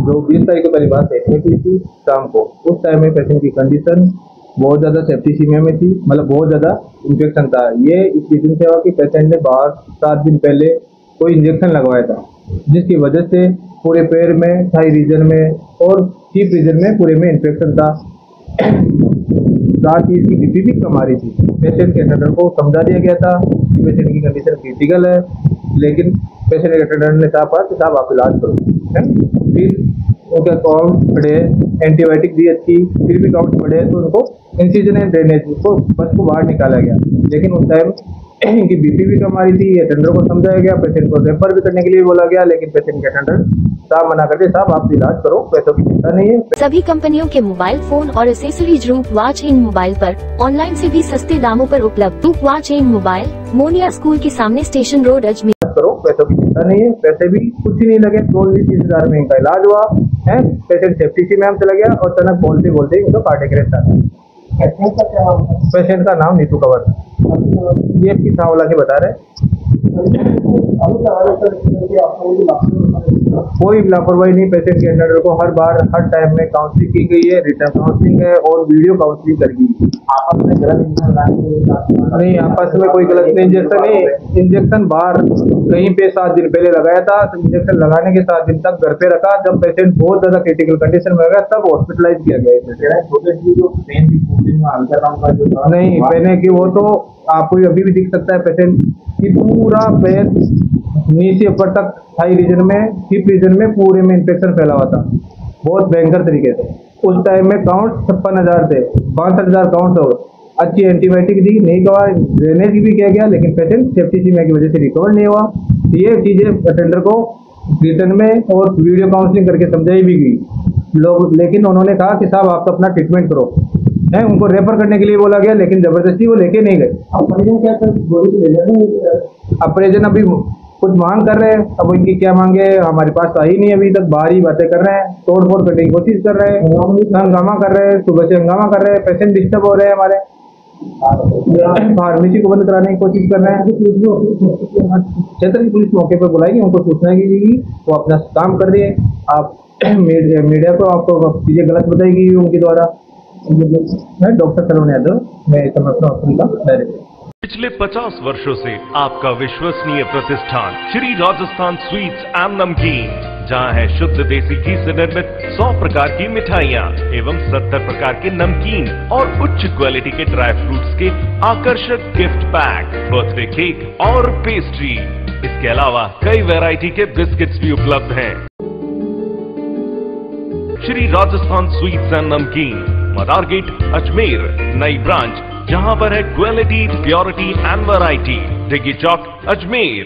जो 20 तारीख को पहली बार देखने की थी शाम को, उस टाइम में पेशेंट की कंडीशन बहुत ज़्यादा सेप्टिसीमिया में थी, मतलब बहुत ज़्यादा इन्फेक्शन था। ये इस रीजन से हुआ कि पेशेंट ने बाहर 7 दिन पहले कोई इंजेक्शन लगवाया था, जिसकी वजह से पूरे पैर में, थाई रीजन में और हिप रीजन में पूरे में इन्फेक्शन था। साथ ही इसकी बीपी भी कम आ रही थी। पेशेंट के अटेंडर को समझा दिया गया था कि पेशेंट की कंडीशन क्रिटिकल है, लेकिन पेशेंट के अटेंडर ने कहा कि साहब आप इलाज करो, है। फिर उनका काउंट बढ़े, एंटीबायोटिक दी अच्छी, फिर भी काउंट बढ़े तो उनको इंसिजन एंड ड्रेनेज को बस को बाहर निकाला गया। लेकिन उस टाइम इनकी बीपी भी कम आ रही थी। अटेंडर को समझाया गया, पेशेंट को रेफर भी करने के लिए बोला गया, लेकिन पेशेंट के अटेंडर साहब मना करके साहब आप इलाज करो, पैसों की चिंता नहीं है। सभी कंपनियों के मोबाइल फोन और एसेसरीज रूप वॉच इन मोबाइल पर ऑनलाइन से भी सस्ते दामों पर उपलब्ध। रूप watch in mobile, Moniya school के सामने, स्टेशन रोड, अजमेर। करो, पैसों की चिंता नहीं है, पैसे भी कुछ ही नहीं लगे। 30,000 में इनका इलाज हुआ है। पेशेंट सेफ्टी से मैम चला गया और अचानक बोलते बोलते इनको कार्डियक अरेस्ट आ गया। पेशेंट का नाम नीतू कंवर, ये की सांवला के बता रहे। कोई लापरवाही नहीं, पेशेंट के अटेंडर को हर बार हर टाइम में काउंसलिंग की गई है, रिटर्न काउंसलिंग है और वीडियो काउंसलिंग कर गई। आपस में गलत नहीं, आपस में कोई गलत नहीं। इंजेक्शन नहीं, इंजेक्शन बाहर कहीं पे 7 दिन पहले लगाया था। इंजेक्शन लगाने के 7 दिन तक घर पे रखा। जब पेशेंट बहुत ज्यादा क्रिटिकल कंडीशन में गया तब हॉस्पिटलाइज किया गया। नहीं पहने की वो तो आपको अभी भी दिख सकता है। पेशेंट की पूरा पैर नीचे ऊपर तक, थाई रीजन में, हिप रीजन में पूरे में इन्फेक्शन फैला हुआ था, बहुत भयंकर तरीके से। उस टाइम में काउंट 56,000 थे, 62,000 काउंट हो। अच्छी एंटीबायोटिक दी, नहीं कहा, ड्रेनेज भी किया गया, लेकिन पेशेंट सेप्टिसीमिया की वजह से रिकवर नहीं हुआ। ये चीजें अटेंडर को रिटर्न में और वीडियो काउंसलिंग करके समझाई भी गई लोग, लेकिन उन्होंने कहा कि साहब आप अपना ट्रीटमेंट करो, है। उनको रेफर करने के लिए बोला गया, लेकिन जबरदस्ती वो लेके नहीं गए। ऑपरेशन अभी कुछ मांग कर रहे हैं, अब इनकी क्या मांगे हमारे पास आई नहीं, अभी तक बाहर ही बातें कर रहे हैं, तोड़ फोड़ करने की कोशिश कर रहे हैं, हंगामा कर रहे हैं, सुबह से हंगामा कर रहे हैं। पेशेंट डिस्टर्ब हो रहे हैं हमारे, फार्मेसी को बंद कराने की कोशिश कर रहे हैं। क्षेत्र की पुलिस मौके पर बुलाएगी, उनको सूचना की, वो अपना काम कर रही है। आप मीडिया को आपको चीजें गलत बताएगी उनके द्वारा। मैं डॉक्टर सलोन यादव, मैं समर्पण हॉस्पिटल का डायरेक्टर। पिछले 50 वर्षों से आपका विश्वसनीय प्रतिष्ठान श्री राजस्थान स्वीट्स एंड नमकीन, जहां है शुद्ध देसी घी से निर्मित 100 प्रकार की मिठाइयां एवं 70 प्रकार के नमकीन और उच्च क्वालिटी के ड्राई फ्रूट्स के आकर्षक गिफ्ट पैक, बर्थडे केक और पेस्ट्री। इसके अलावा कई वैरायटी के बिस्किट्स भी उपलब्ध हैं। श्री राजस्थान स्वीट्स एंड नमकीन, मदार गेट, अजमेर। नई ब्रांच जहां पर है quality, purity and variety, Diggi Chowk, Ajmer.